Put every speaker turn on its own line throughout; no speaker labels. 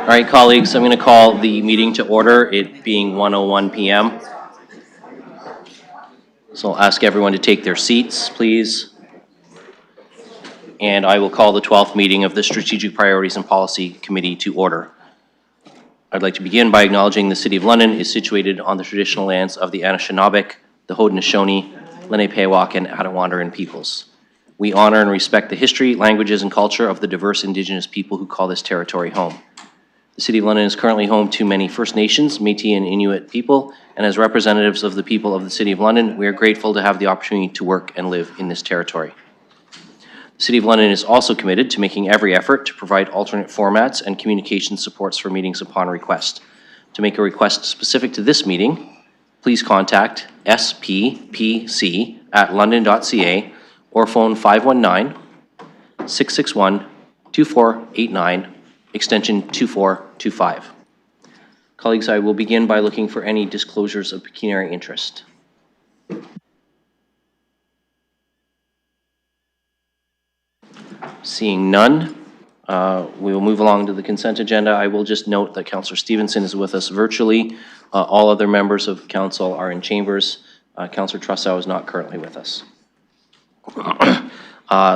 All right, colleagues, I'm going to call the meeting to order, it being 1:01 p.m. So I'll ask everyone to take their seats, please. And I will call the 12th meeting of the Strategic Priorities and Policy Committee to order. I'd like to begin by acknowledging the City of London is situated on the traditional lands of the Anishinaabe, the Haudenosaunee, Lenape-Pewak, and Attawandaron peoples. We honor and respect the history, languages, and culture of the diverse Indigenous people who call this territory home. The City of London is currently home to many First Nations, Métis, and Inuit people, and as representatives of the people of the City of London, we are grateful to have the opportunity to work and live in this territory. The City of London is also committed to making every effort to provide alternate formats and communication supports for meetings upon request. To make a request specific to this meeting, please contact sppc@london.ca or phone 519-661-2489, extension 2425. Colleagues, I will begin by looking for any disclosures of pecuniary interest. Seeing none, we will move along to the consent agenda. I will just note that Councillor Stevenson is with us virtually. All other members of council are in chambers. Councillor Trussow is not currently with us.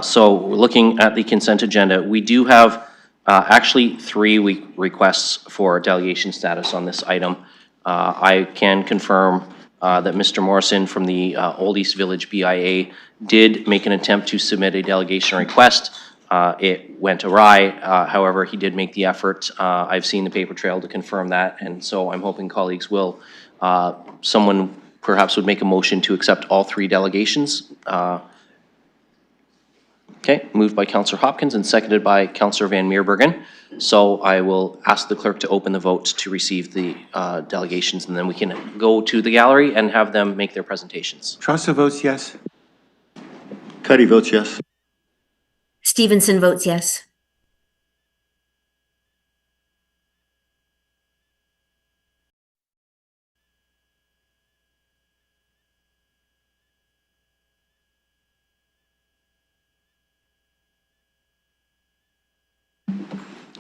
So we're looking at the consent agenda. We do have actually 3 requests for delegation status on this item. I can confirm that Mr. Morrison from the Old East Village BIA did make an attempt to submit a delegation request. It went awry. However, he did make the effort. I've seen the paper trail to confirm that, and so I'm hoping colleagues will, someone perhaps would make a motion to accept all 3 delegations. Okay, moved by Councillor Hopkins and seconded by Councillor Van Meerbergen. So I will ask the clerk to open the vote to receive the delegations, and then we can go to the gallery and have them make their presentations.
Trussow votes yes.
Cuddy votes yes.
Stevenson votes yes.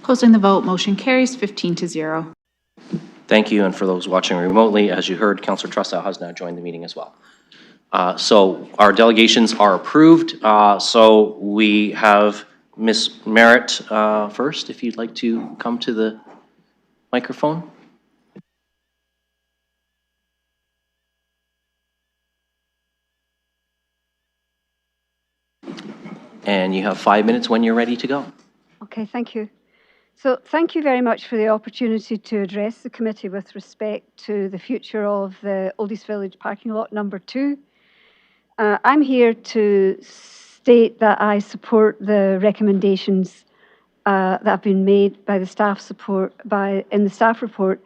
Closing the vote, motion carries 15-0.
Thank you, and for those watching remotely, as you heard, Councillor Trussow has now joined the meeting as well. So our delegations are approved. So we have Ms. Merritt first, if you'd like to come to the microphone. And you have 5 minutes when you're ready to go.
Okay, thank you. So thank you very much for the opportunity to address the committee with respect to the future of the Old East Village parking lot number 2. I'm here to state that I support the recommendations that have been made by the staff in the staff report,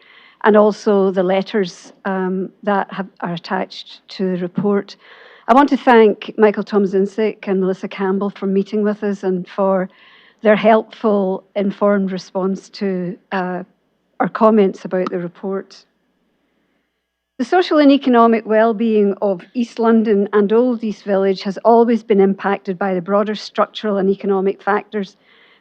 and also the letters that are attached to the report. I want to thank Michael Tomzinczyk and Melissa Campbell for meeting with us and for their helpful, informed response to our comments about the report. The social and economic well-being of East London and Old East Village has always been impacted by the broader structural and economic factors,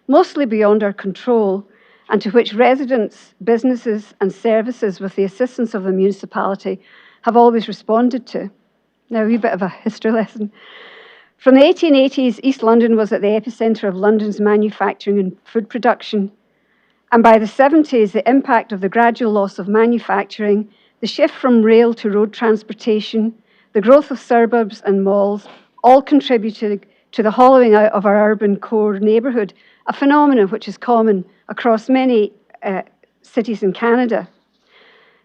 mostly beyond our control, and to which residents, businesses and services, with the assistance of the municipality, have always responded to. Now, a wee bit of a history lesson. From the 1880s, East London was at the epicentre of London's manufacturing and food production. And by the 70s, the impact of the gradual loss of manufacturing, the shift from rail to road transportation, the growth of suburbs and malls, all contributed to the hollowing out of our urban core neighbourhood, a phenomenon which is common across many cities in Canada.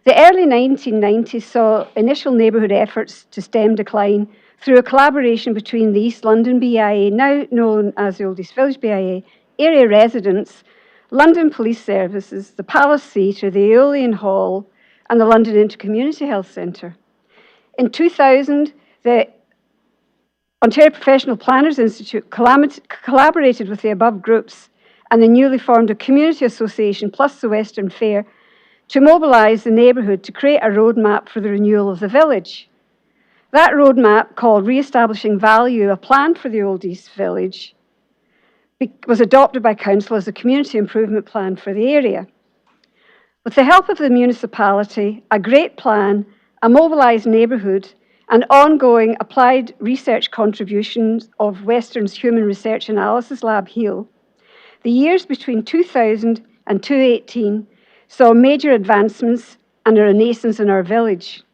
The early 1990s saw initial neighbourhood efforts to stem decline through a collaboration between the East London BIA, now known as the Old East Village BIA, area residents, London Police Services, the Palace Theatre, the Aeolian Hall, and the London Inter-Community Health Centre. In 2000, the Ontario Professional Planners Institute collaborated with the above groups and the newly formed Community Association plus the Western Fair to mobilise the neighbourhood to create a roadmap for the renewal of the village. That roadmap, called Re-establishing Value, a plan for the Old East Village, was adopted by Council as a community improvement plan for the area. With the help of the municipality, a great plan, a mobilised neighbourhood, and ongoing applied research contributions of Western's Human Research Analysis Lab, HEAL, the years between 2000 and 2018 saw major advancements and a renaissance in our village.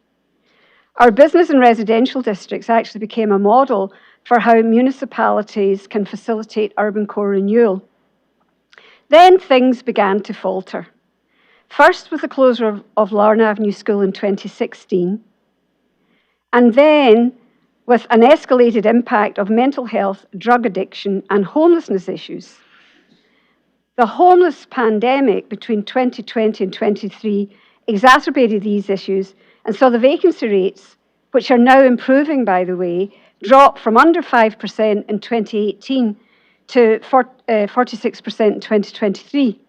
Our business and residential districts actually became a model for how municipalities can facilitate urban core renewal. Then things began to falter. First with the closure of Larne Avenue School in 2016, and then with an escalated impact of mental health, drug addiction, and homelessness issues. The homeless pandemic between 2020 and 2023 exacerbated these issues and saw the vacancy rates, which are now improving, by the way, drop from under 5% in 2018 to 46% in 2023.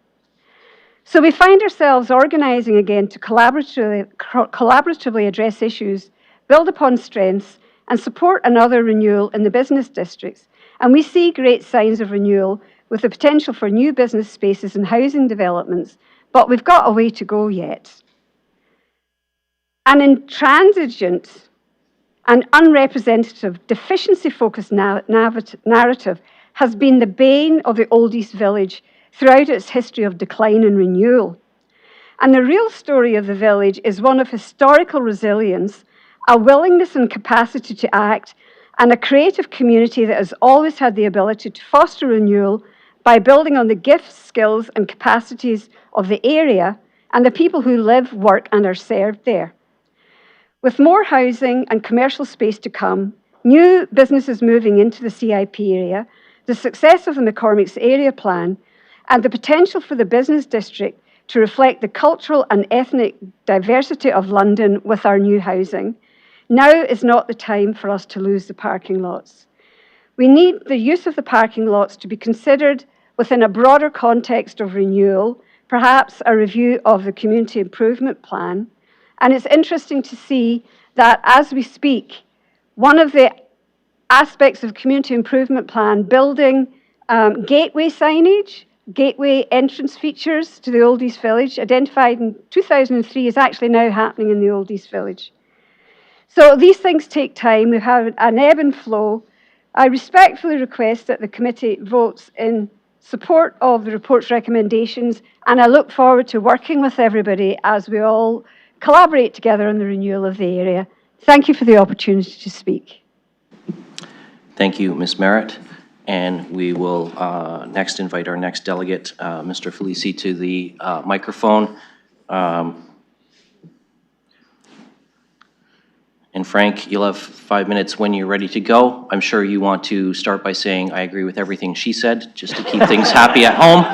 So we find ourselves organising again to collaboratively address issues, build upon strengths, and support another renewal in the business districts. And we see great signs of renewal with the potential for new business spaces and housing developments, but we've got a way to go yet. An intransigent and unrepresentative, deficiency-focused narrative has been the bane of the Old East Village throughout its history of decline and renewal. And the real story of the village is one of historical resilience, a willingness and capacity to act, and a creative community that has always had the ability to foster renewal by building on the gifts, skills, and capacities of the area and the people who live, work, and are served there. With more housing and commercial space to come, new businesses moving into the CIP area, the success of the McCormick's area plan, and the potential for the business district to reflect the cultural and ethnic diversity of London with our new housing, now is not the time for us to lose the parking lots. We need the use of the parking lots to be considered within a broader context of renewal, perhaps a review of the community improvement plan. And it's interesting to see that as we speak, one of the aspects of the community improvement plan, building gateway signage, gateway entrance features to the Old East Village, identified in 2003, is actually now happening in the Old East Village. So these things take time. We have an ebb and flow. I respectfully request that the committee votes in support of the report's recommendations, and I look forward to working with everybody as we all collaborate together on the renewal of the area. Thank you for the opportunity to speak.
Thank you, Ms. Merritt. And we will next invite our next delegate, Mr. Felici, to the microphone. And Frank, you'll have 5 minutes when you're ready to go. I'm sure you want to start by saying, I agree with everything she said, just to keep things happy at home.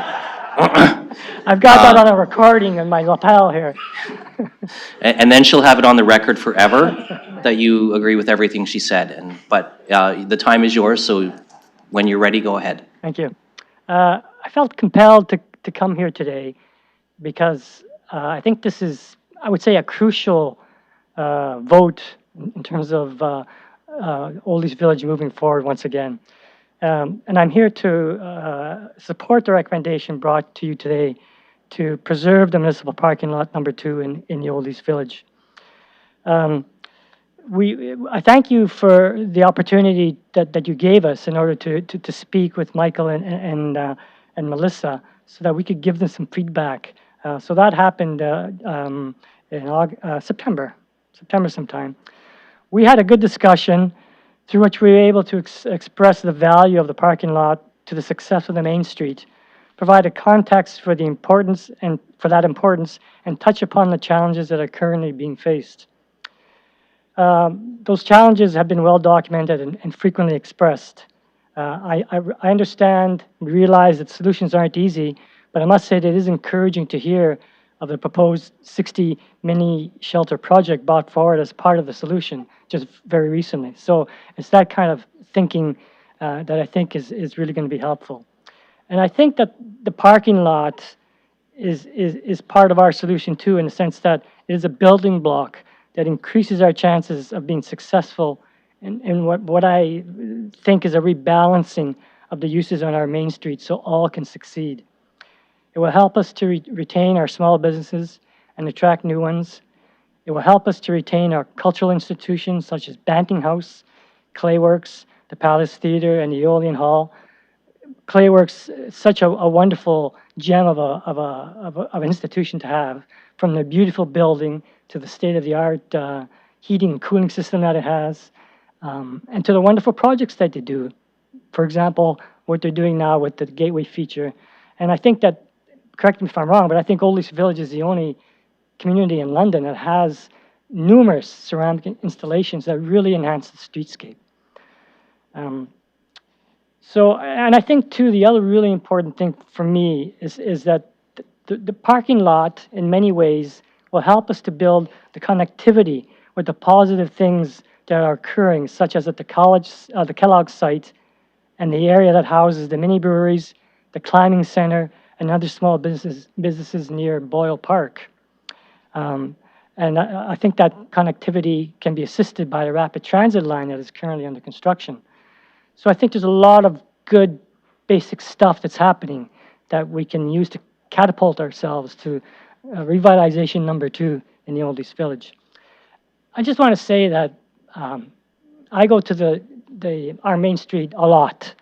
I've got that on a recording in my lapel here.
And then she'll have it on the record forever that you agree with everything she said. But the time is yours, so when you're ready, go ahead.
Thank you. I felt compelled to come here today because I think this is, I would say, a crucial vote in terms of Old East Village moving forward once again. And I'm here to support the recommendation brought to you today to preserve the municipal parking lot number 2 in the Old East Village. I thank you for the opportunity that you gave us in order to speak with Michael and Melissa so that we could give them some feedback. So that happened in September sometime. We had a good discussion through which we were able to express the value of the parking lot to the success of the Main Street, provide a context for the importance and touch upon the challenges that are currently being faced. Those challenges have been well documented and frequently expressed. I understand, realize that solutions aren't easy, but I must say that it is encouraging to hear of the proposed 60 mini shelter project brought forward as part of the solution just very recently. So it's that kind of thinking that I think is really going to be helpful. And I think that the parking lot is part of our solution too, in the sense that it is a building block that increases our chances of being successful in what I think is a rebalancing of the uses on our Main Street so all can succeed. It will help us to retain our small businesses and attract new ones. It will help us to retain our cultural institutions such as Banting House, Clayworks, the Palace Theatre, and the Aeolian Hall. Clayworks is such a wonderful gem of an institution to have, from the beautiful building to the state-of-the-art heating and cooling system that it has, and to the wonderful projects that they do. For example, what they're doing now with the Gateway feature. And I think that, correct me if I'm wrong, but I think Old East Village is the only community in London that has numerous ceramic installations that really enhance the streetscape. And I think too, the other really important thing for me is that the parking lot, in many ways, will help us to build the connectivity with the positive things that are occurring, such as at the Kellogg site, and the area that houses the mini breweries, the climbing center, and other small businesses near Boyle Park. And I think that connectivity can be assisted by a rapid transit line that is currently under construction. So I think there's a lot of good basic stuff that's happening that we can use to catapult ourselves to revitalization number 2 in the Old East Village. I just want to say that I go to our main street a lot,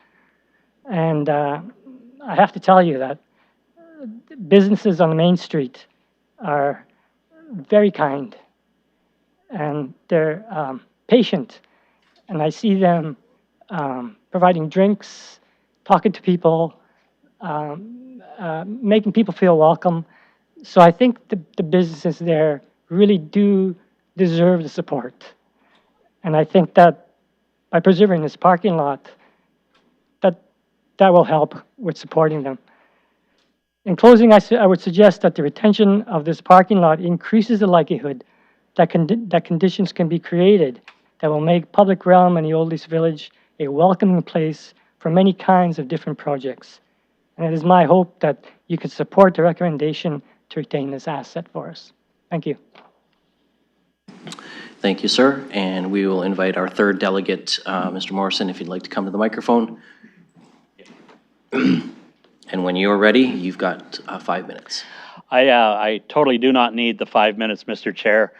and I have to tell you that businesses on the main street are very kind, and they're patient, and I see them providing drinks, talking to people, making people feel welcome. So I think the businesses there really do deserve the support. And I think that by preserving this parking lot, that will help with supporting them. In closing, I would suggest that the retention of this parking lot increases the likelihood that conditions can be created that will make public realm and the Old East Village a welcoming place for many kinds of different projects. And it is my hope that you can support the recommendation to retain this asset for us. Thank you.
Thank you, sir. And we will invite our third delegate, Mr. Morrison, if you'd like to come to the microphone. And when you're ready, you've got 5 minutes.
I totally do not need the 5 minutes, Mr. Chair,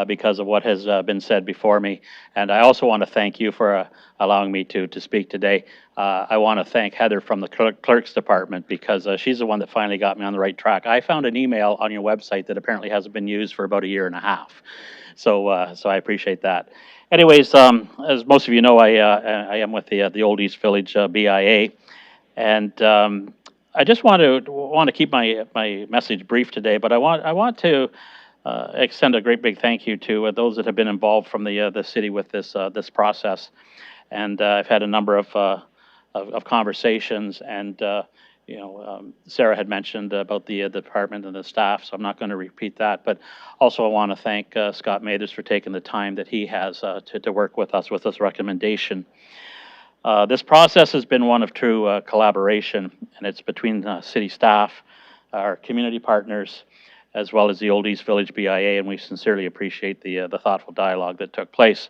because of what has been said before me. And I also want to thank you for allowing me to speak today. I want to thank Heather from the clerk's department, because she's the one that finally got me on the right track. I found an email on your website that apparently hasn't been used for about 1.5 years. So I appreciate that. Anyways, as most of you know, I am with the Old East Village BIA. And I just want to keep my message brief today, but I want to extend a great big thank you to those that have been involved from the city with this process. And I've had a number of conversations, and Sarah had mentioned about the department and the staff, so I'm not going to repeat that. But also I want to thank Scott Mathers for taking the time that he has to work with us with this recommendation. This process has been one of true collaboration, and it's between city staff, our community partners, as well as the Old East Village BIA, and we sincerely appreciate the thoughtful dialogue that took place.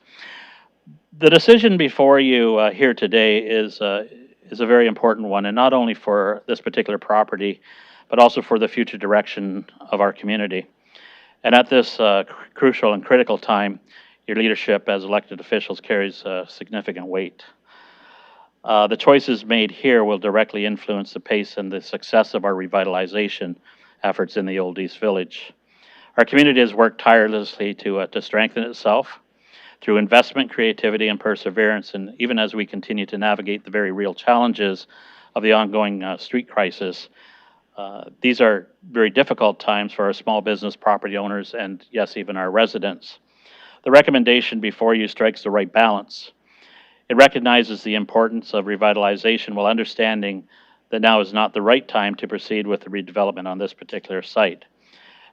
The decision before you here today is a very important one, and not only for this particular property, but also for the future direction of our community. And at this crucial and critical time, your leadership as elected officials carries significant weight. The choices made here will directly influence the pace and the success of our revitalization efforts in the Old East Village. Our community has worked tirelessly to strengthen itself through investment, creativity, and perseverance, and even as we continue to navigate the very real challenges of the ongoing street crisis. These are very difficult times for our small business property owners and, yes, even our residents. The recommendation before you strikes the right balance. It recognizes the importance of revitalization while understanding that now is not the right time to proceed with the redevelopment on this particular site.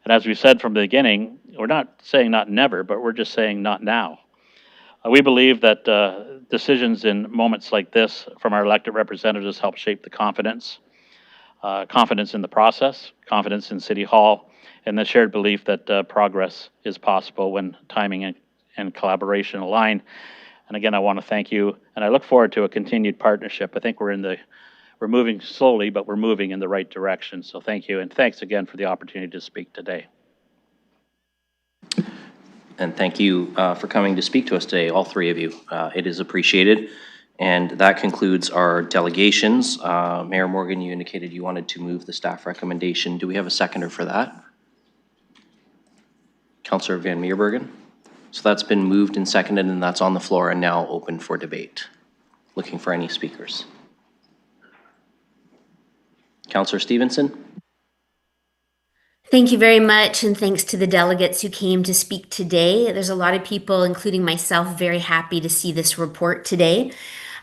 And as we said from the beginning, we're not saying not never, but we're just saying not now. We believe that decisions in moments like this from our elected representatives help shape the confidence in the process, confidence in City Hall, and the shared belief that progress is possible when timing and collaboration align. And again, I want to thank you, and I look forward to a continued partnership. I think we're in we're moving slowly, but we're moving in the right direction. So thank you, and thanks again for the opportunity to speak today.
And thank you for coming to speak to us today, all three of you. It is appreciated. And that concludes our delegations. Mayor Morgan, you indicated you wanted to move the staff recommendation. Do we have a seconder for that? Councillor Van Meerbergen? So that's been moved and seconded, and that's on the floor and now open for debate. Looking for any speakers. Councillor Stevenson?
Thank you very much, and thanks to the delegates who came to speak today. There's a lot of people, including myself, very happy to see this report today.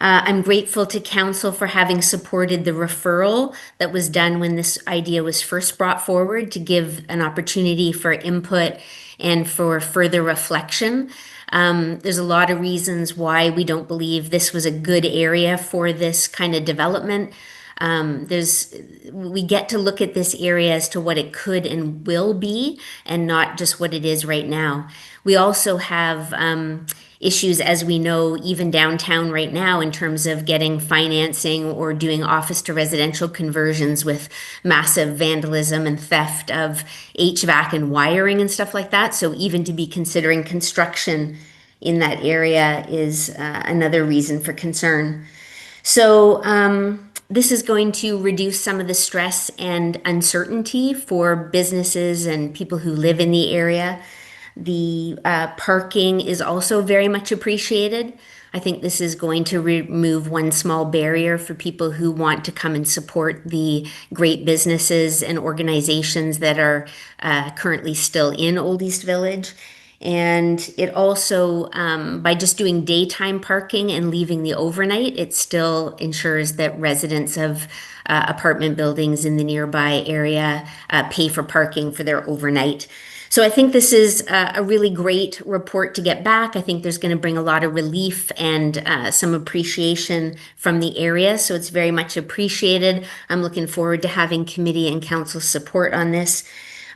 I'm grateful to council for having supported the referral that was done when this idea was first brought forward to give an opportunity for input and for further reflection. There's a lot of reasons why we don't believe this was a good area for this kind of development. We get to look at this area as to what it could and will be, and not just what it is right now. We also have issues, as we know, even downtown right now in terms of getting financing or doing office to residential conversions with massive vandalism and theft of HVAC and wiring and stuff like that. So even to be considering construction in that area is another reason for concern. So this is going to reduce some of the stress and uncertainty for businesses and people who live in the area. The parking is also very much appreciated. I think this is going to remove one small barrier for people who want to come and support the great businesses and organizations that are currently still in Old East Village. And it also, by just doing daytime parking and leaving the overnight, it still ensures that residents of apartment buildings in the nearby area pay for parking for their overnight. So I think this is a really great report to get back. I think there's going to bring a lot of relief and some appreciation from the area. So it's very much appreciated. I'm looking forward to having committee and council support on this.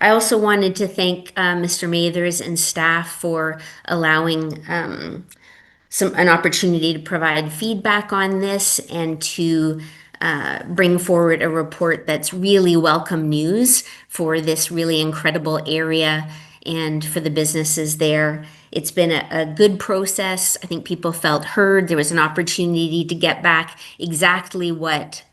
I also wanted to thank Mr. Mathers and staff for allowing an opportunity to provide feedback on this and to bring forward a report that's really welcome news for this really incredible area and for the businesses there. It's been a good process. I think people felt heard. There was an opportunity to get back exactly what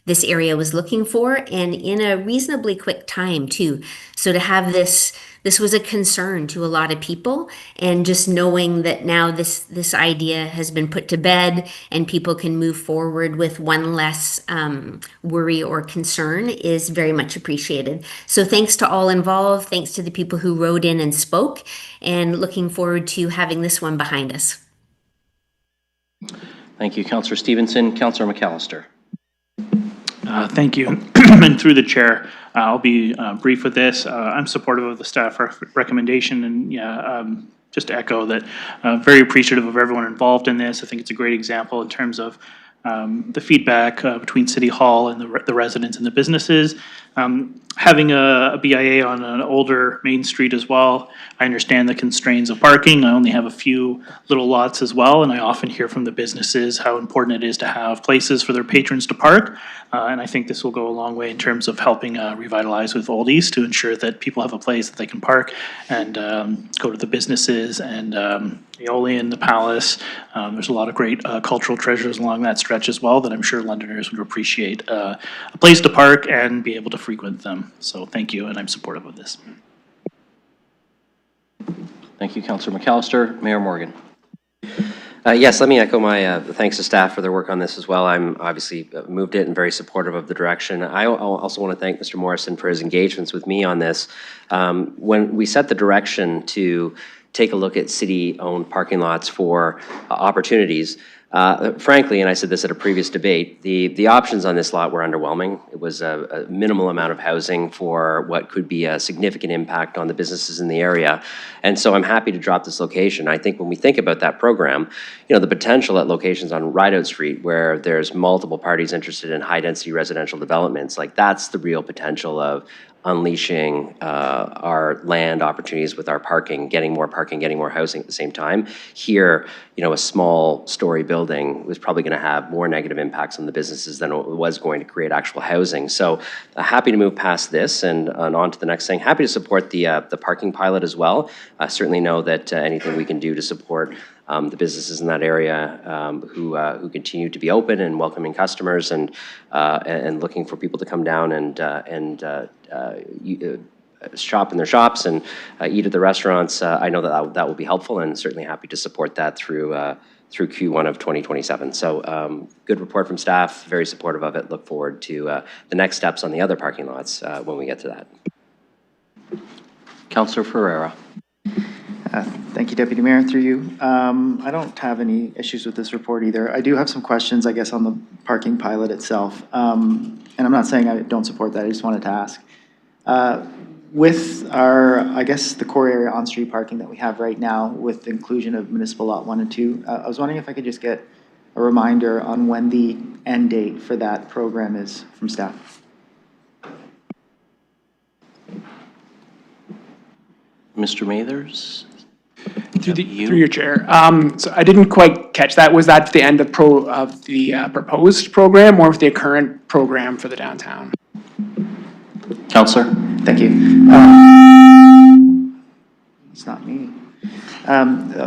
this area was looking for, and in a reasonably quick time too. So to have this was a concern to a lot of people, and just knowing that now this idea has been put to bed and people can move forward with one less worry or concern is very much appreciated. So thanks to all involved, thanks to the people who wrote in and spoke, and looking forward to having this one behind us.
Thank you, Councillor Stevenson. Councillor McAllister.
Thank you. And through the chair, I'll be brief with this. I'm supportive of the staff recommendation, and just to echo that, very appreciative of everyone involved in this. I think it's a great example in terms of the feedback between City Hall and the residents and the businesses. Having a BIA on an older main street as well, I understand the constraints of parking. I only have a few little lots as well, and I often hear from the businesses how important it is to have places for their patrons to park. And I think this will go a long way in terms of helping revitalize with Old East to ensure that people have a place that they can park and go to the businesses and Aeolian, the Palace. There's a lot of great cultural treasures along that stretch as well that I'm sure Londoners would appreciate a place to park and be able to frequent them. So thank you, and I'm supportive of this.
Thank you, Councillor McAllister. Mayor Morgan.
Yes, let me echo my thanks to staff for their work on this as well. I'm obviously moved it and very supportive of the direction. I also want to thank Mr. Morrison for his engagements with me on this. When we set the direction to take a look at city-owned parking lots for opportunities, frankly, and I said this at a previous debate, the options on this lot were underwhelming. It was a minimal amount of housing for what could be a significant impact on the businesses in the area. And so I'm happy to drop this location. I think when we think about that program, you know, the potential at locations on Rideout Street where there's multiple parties interested in high-density residential developments, like that's the real potential of unleashing our land opportunities with our parking, getting more housing at the same time. Here, a small story building was probably going to have more negative impacts on the businesses than it was going to create actual housing. So happy to move past this and on to the next thing. Happy to support the parking pilot as well. I certainly know that anything we can do to support the businesses in that area who continue to be open and welcoming customers and looking for people to come down and shop in their shops and eat at the restaurants. I know that will be helpful, and certainly happy to support that through Q1 of 2027. So good report from staff, very supportive of it. Look forward to the next steps on the other parking lots when we get to that.
Councillor Ferreira.
Thank you, Deputy Mayor, through you. I don't have any issues with this report either. I do have some questions, I guess, on the parking pilot itself. And I'm not saying I don't support that, I just wanted to ask. With our, I guess, the core area on-street parking that we have right now with the inclusion of municipal lot 1 and 2, I was wondering if I could just get a reminder on when the end date for that program is from staff.
Mr. Mathers?
Through your chair. So I didn't quite catch that. Was that the end of the proposed program or the current program for the downtown?
Councillor?
Thank you. It's not me.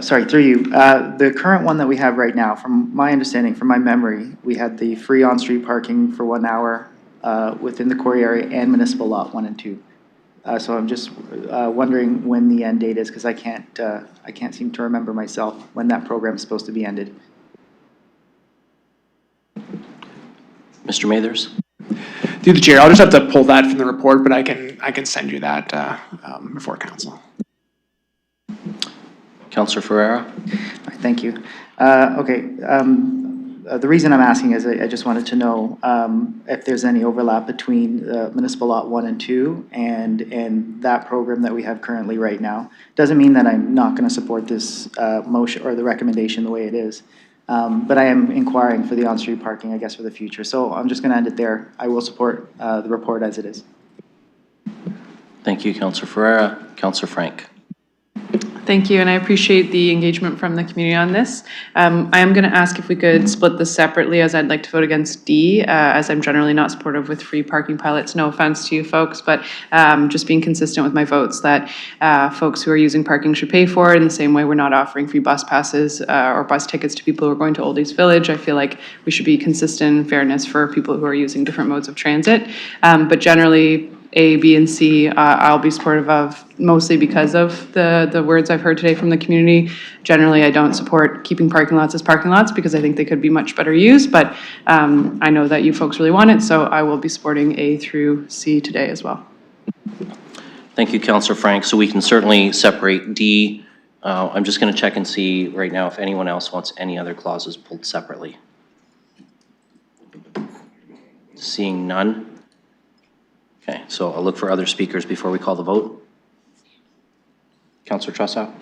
Sorry, through you. The current one that we have right now, from my understanding, from my memory, we had the free on-street parking for 1 hour within the core area and municipal lot 1 and 2. So I'm just wondering when the end date is, because I can't seem to remember myself when that program is supposed to be ended.
Mr. Mathers?
Through the chair, I'll just have to pull that from the report, but I can send you that before council.
Councillor Ferreira?
All right, thank you. Okay. The reason I'm asking is I just wanted to know if there's any overlap between municipal lot 1 and 2 and that program that we have currently right now. Doesn't mean that I'm not going to support this motion or the recommendation the way it is, but I am inquiring for the on-street parking, I guess, for the future. So I'm just going to end it there. I will support the report as it is.
Thank you, Councillor Ferreira. Councillor Frank?
Thank you, and I appreciate the engagement from the community on this. I am going to ask if we could split this separately, as I'd like to vote against D, as I'm generally not supportive with free parking pilots. No offense to you folks, but just being consistent with my votes that folks who are using parking should pay for it in the same way we're not offering free bus passes or bus tickets to people who are going to Oldies Village. I feel like we should be consistent in fairness for people who are using different modes of transit. But generally, A, B, and C, I'll be supportive of, mostly because of the words I've heard today from the community. Generally, I don't support keeping parking lots as parking lots because I think they could be much better used, but I know that you folks really want it, so I will be supporting A through C today as well.
Thank you, Councillor Frank. So we can certainly separate D. I'm just going to check and see right now if anyone else wants any other clauses pulled separately. Seeing none. Okay, so I'll look for other speakers before we call the vote. Councillor Trussow.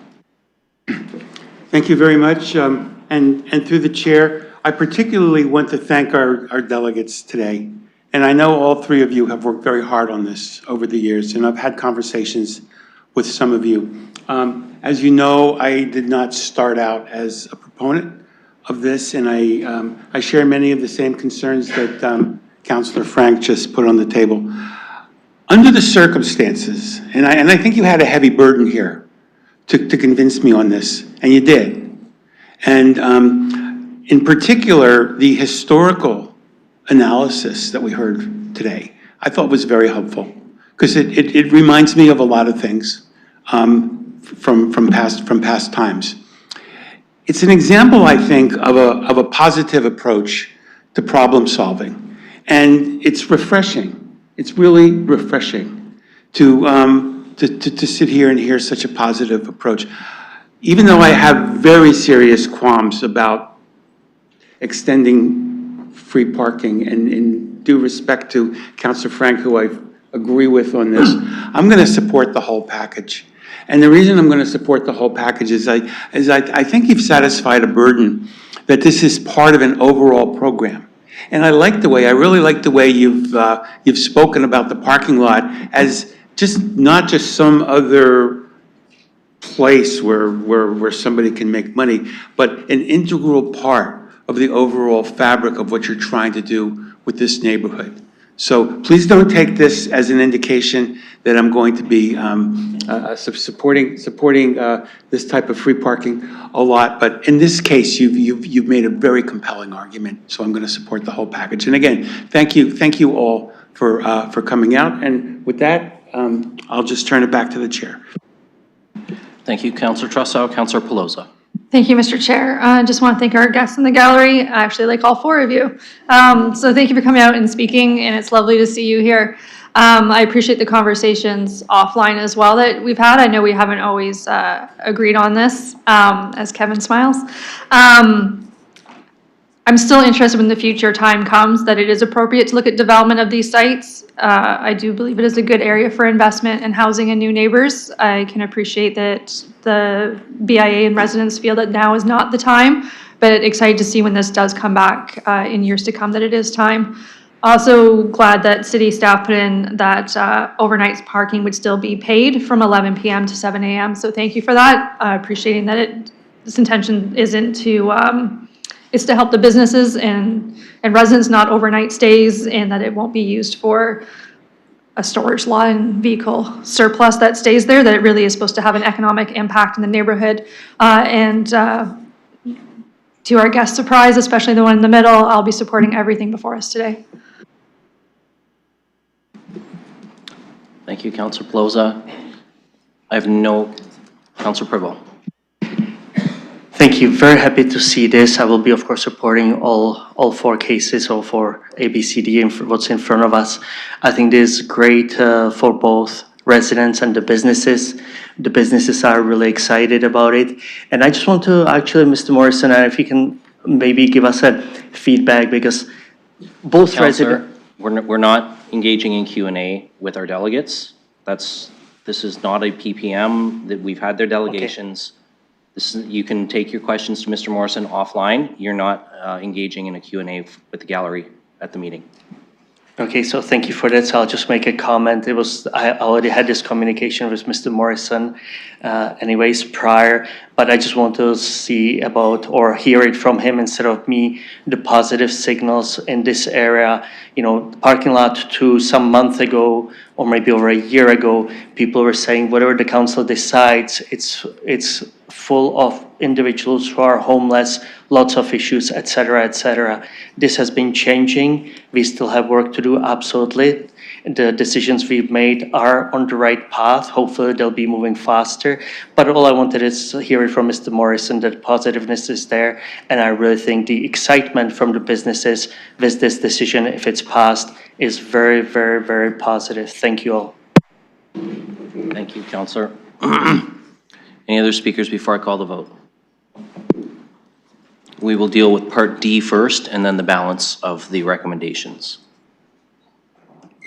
Thank you very much. And through the chair, I particularly want to thank our delegates today. And I know all three of you have worked very hard on this over the years, and I've had conversations with some of you. As you know, I did not start out as a proponent of this, and I share many of the same concerns that Councillor Frank just put on the table. Under the circumstances, and I think you had a heavy burden here to convince me on this, and you did. And in particular, the historical analysis that we heard today, I thought was very helpful, because it reminds me of a lot of things from past times. It's an example, I think, of a positive approach to problem solving, and it's refreshing. It's really refreshing to sit here and hear such a positive approach. Even though I have very serious qualms about extending free parking, and in due respect to Councillor Frank, who I agree with on this, I'm going to support the whole package. And the reason I'm going to support the whole package is I think you've satisfied a burden that this is part of an overall program. And I really like the way you've spoken about the parking lot as not just some other place where somebody can make money, but an integral part of the overall fabric of what you're trying to do with this neighborhood. So please don't take this as an indication that I'm going to be supporting this type of free parking a lot. But in this case, you've made a very compelling argument, so I'm going to support the whole package. And again, thank you all for coming out. And with that, I'll just turn it back to the chair.
Thank you, Councillor Trussow. Councillor Pelosa.
Thank you, Mr. Chair. I just want to thank our guests in the gallery. I actually like all four of you. So thank you for coming out and speaking, and it's lovely to see you here. I appreciate the conversations offline as well that we've had. I know we haven't always agreed on this, as Kevin smiles. I'm still interested when the future time comes that it is appropriate to look at development of these sites. I do believe it is a good area for investment and housing and new neighbors. I can appreciate that the BIA and residents feel that now is not the time, but excited to see when this does come back in years to come that it is time. Also glad that city staff put in that overnight parking would still be paid from 11 p.m. to 7 a.m. So thank you for that. Appreciating that this intention isn't to is to help the businesses and residents, not overnight stays, and that it won't be used for a storage lot and vehicle surplus that stays there, that it really is supposed to have an economic impact in the neighborhood. To our guest surprise, especially the one in the middle, I'll be supporting everything before us today.
Thank you, Councillor Pelosa. I have no, Councillor Prevost.
Thank you. Very happy to see this. I will be, of course, supporting all four cases, all four ABCD and what's in front of us. I think this is great for both residents and the businesses. The businesses are really excited about it. And I just want to actually, Mr. Morrison, if you can maybe give us a feedback, because both residents...
We're not engaging in Q&A with our delegates. This is not a PPM, that we've had their delegations. Okay. You can take your questions to Mr. Morrison offline. You're not engaging in a Q&A with the gallery at the meeting.
Okay, so thank you for that. So I'll just make a comment. I already had this communication with Mr. Morrison anyways prior, but I just want to see about or hear it from him instead of me, the positive signals in this area. You know, parking lot 2 some month ago, or maybe over a year ago, people were saying whatever the council decides, it's full of individuals who are homeless, lots of issues, etc., etc. This has been changing. We still have work to do, absolutely. The decisions we've made are on the right path. Hopefully they'll be moving faster. But all I wanted is to hear it from Mr. Morrison that positiveness is there. And I really think the excitement from the businesses with this decision, if it's passed, is very, very, very positive. Thank you all.
Thank you, Councillor. Any other speakers before I call the vote? We will deal with Part D first and then the balance of the recommendations.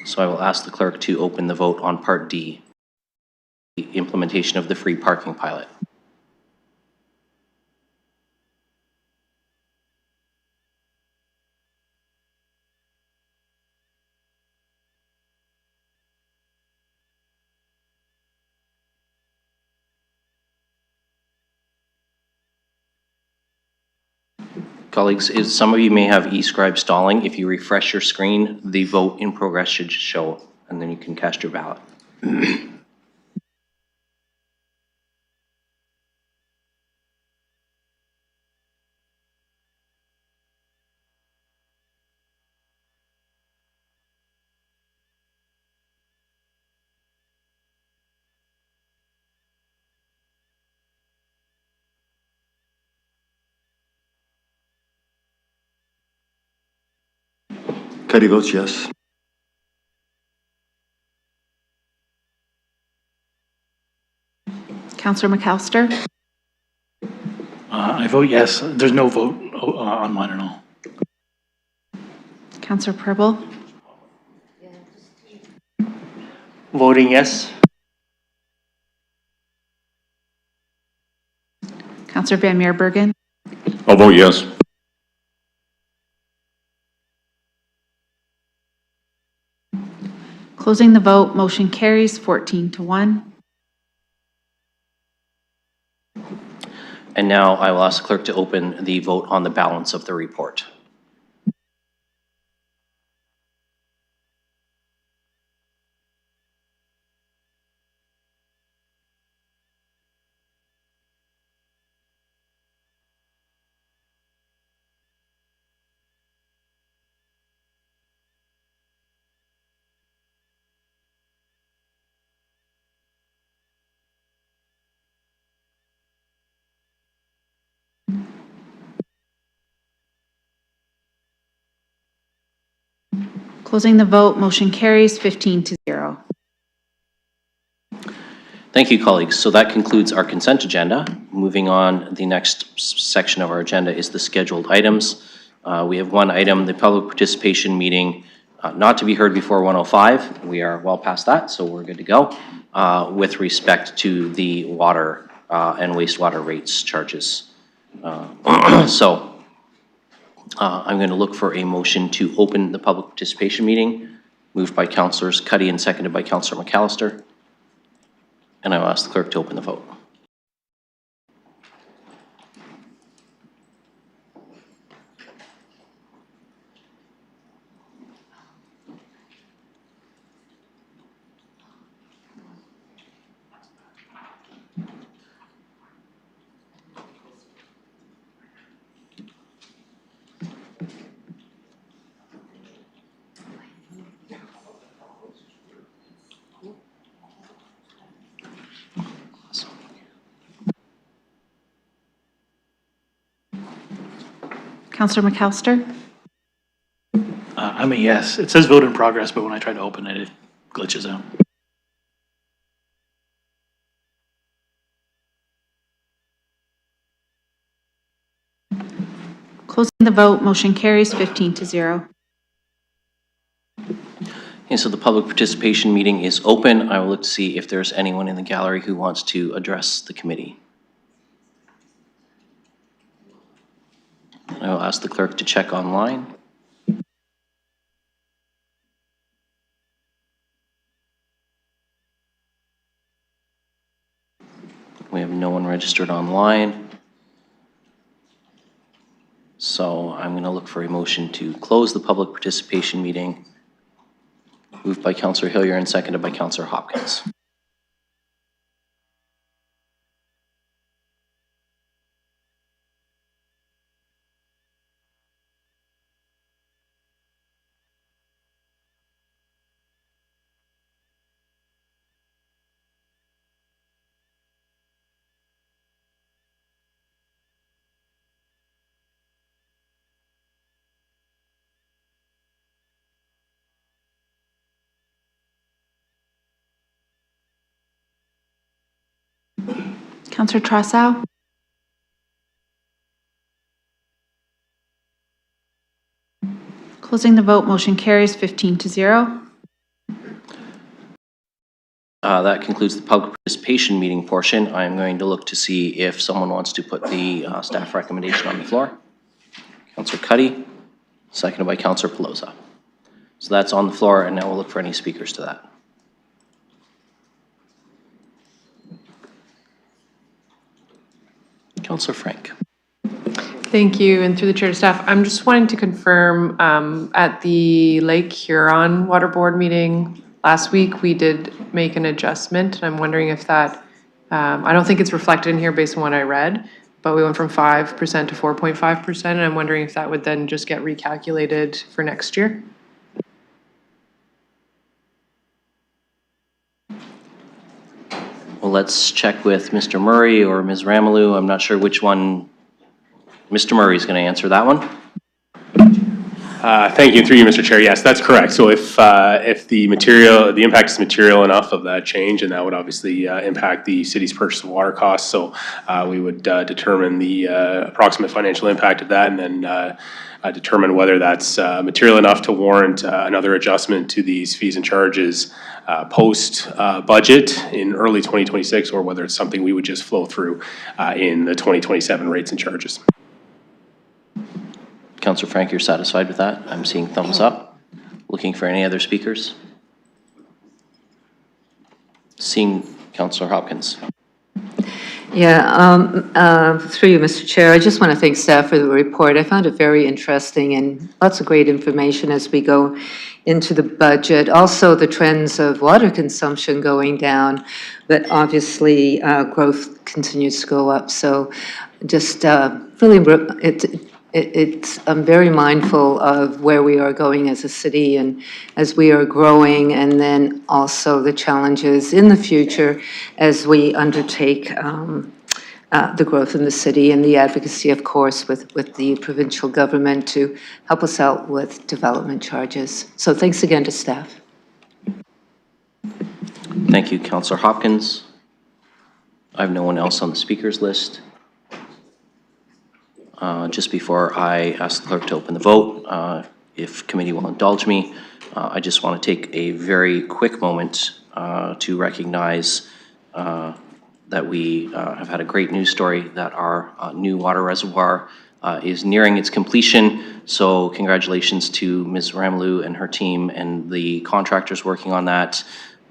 So I will ask the clerk to open the vote on Part D, the implementation of the free parking pilot. Colleagues, some of you may have eScribe stalling. If you refresh your screen, the vote in progress should show, and then you can cast your ballot.
Cuddy votes yes.
Councillor McAllister?
I vote yes. There's no vote online at all.
Councillor Purble?
Voting yes.
Councillor Van Meerbergen?
I'll vote yes.
Closing the vote, motion carries 14-1.
And now I will ask the clerk to open the vote on the balance of the report.
Closing the vote, motion carries 15-0.
Thank you, colleagues. So that concludes our consent agenda. Moving on, the next section of our agenda is the scheduled items. We have one item, the public participation meeting, not to be heard before 1:05. We are well past that, so we're good to go with respect to the water and wastewater rates charges. I'm going to look for a motion to open the public participation meeting, moved by Councillors Cuddy and seconded by Councillor McAllister. And I will ask the clerk to open the vote.
Councillor McAllister?
I'm a yes. It says vote in progress, but when I try to open it, it glitches out.
Closing the vote, motion carries 15-0.
And so the public participation meeting is open. I will look to see if there's anyone in the gallery who wants to address the committee. I will ask the clerk to check online. We have no one registered online. So I'm going to look for a motion to close the public participation meeting, moved by Councillor Hillier and seconded by Councillor Hopkins.
Councillor Trasau? Closing the vote, motion carries 15-0.
That concludes the public participation meeting portion. I'm going to look to see if someone wants to put the staff recommendation on the floor. Councillor Cuddy, seconded by Councillor Pelosa. So that's on the floor, and now we'll look for any speakers to that. Councillor Frank.
Thank you, and through the chair to staff, I'm just wanting to confirm at the Lake Huron Water Board meeting last week, we did make an adjustment, and I'm wondering if that, I don't think it's reflected in here based on what I read, but we went from 5% to 4.5%, and I'm wondering if that would then just get recalculated for next year?
Well, let's check with Mr. Murray or Ms. Ramalou. I'm not sure which one. Mr. Murray is going to answer that one.
Thank you, through you, Mr. Chair. Yes, that's correct. So if the impact is material enough of that change, and that would obviously impact the city's purchase of water costs. So we would determine the approximate financial impact of that, and then determine whether that's material enough to warrant another adjustment to these fees and charges post budget in early 2026, or whether it's something we would just flow through in the 2027 rates and charges.
Councillor Frank, you're satisfied with that? I'm seeing thumbs up. Looking for any other speakers? Seeing Councillor Hopkins.
Yeah, through you, Mr. Chair, I just want to thank staff for the report. I found it very interesting and lots of great information as we go into the budget. Also, the trends of water consumption going down, but obviously growth continues to go up. So just really, I'm very mindful of where we are going as a city and as we are growing, and then also the challenges in the future as we undertake the growth in the city and the advocacy, of course, with the provincial government to help us out with development charges. So thanks again to staff.
Thank you, Councillor Hopkins. I have no one else on the speakers list. Just before I ask the clerk to open the vote, if committee will indulge me, I just want to take a very quick moment to recognize that we have had a great news story that our new water reservoir is nearing its completion. So congratulations to Ms. Ramalou and her team and the contractors working on that,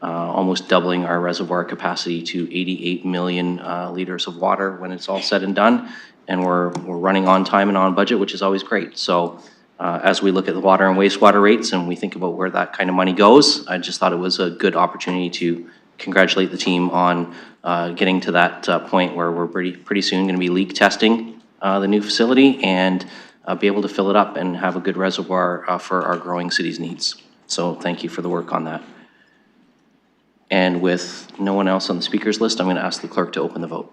almost doubling our reservoir capacity to 88 million liters of water when it's all said and done. And we're running on time and on budget, which is always great. So as we look at the water and wastewater rates and we think about where that kind of money goes, I just thought it was a good opportunity to congratulate the team on getting to that point where we're pretty soon going to be leak testing the new facility and be able to fill it up and have a good reservoir for our growing city's needs. So thank you for the work on that. And with no one else on the speakers list, I'm going to ask the clerk to open the vote.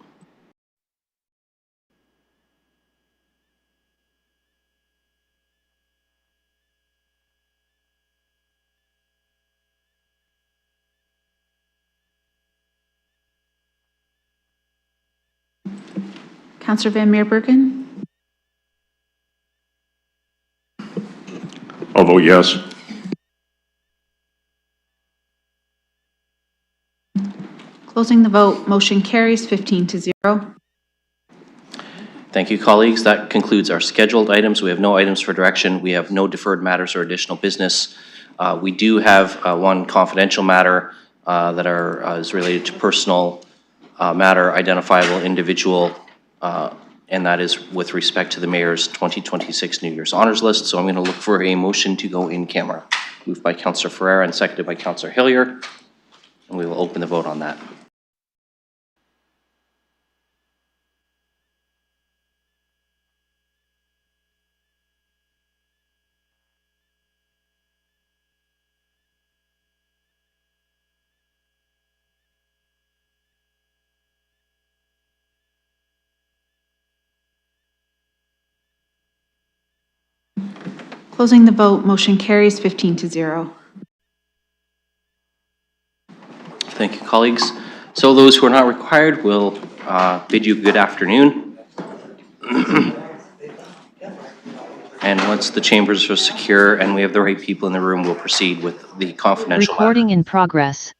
Councillor Van Meerbergen?
I'll vote yes.
Closing the vote, motion carries 15-0.
Thank you, colleagues. That concludes our scheduled items. We have no items for direction. We have no deferred matters or additional business. We do have one confidential matter that is related to personal matter, identifiable individual, and that is with respect to the mayor's 2026 New Year's Honors List. So I'm going to look for a motion to go in camera. Moved by Councillor Ferreira and seconded by Councillor Hillier. And we will open the vote on that.
Closing the vote, motion carries 15-0.
Thank you, colleagues. So those who are not required will bid you good afternoon. And once the chambers are secure and we have the right people in the room, we'll proceed with the confidential matter.
Recording in progress.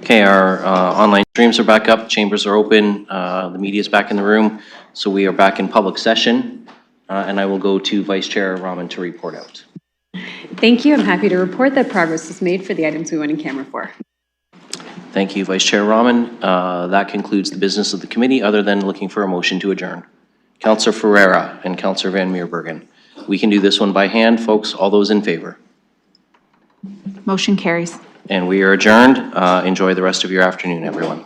Okay, our online streams are back up, chambers are open, the media is back in the room, so we are back in public session, and I will go to Vice Chair Rahman to report out.
Thank you. I'm happy to report that progress is made for the items we went in camera for.
Thank you, Vice Chair Rahman. That concludes the business of the committee, other than looking for a motion to adjourn. Councillor Ferreira and Councillor Van Meerbergen. We can do this one by hand, folks. All those in favor?
Motion carries.
And we are adjourned. Enjoy the rest of your afternoon, everyone.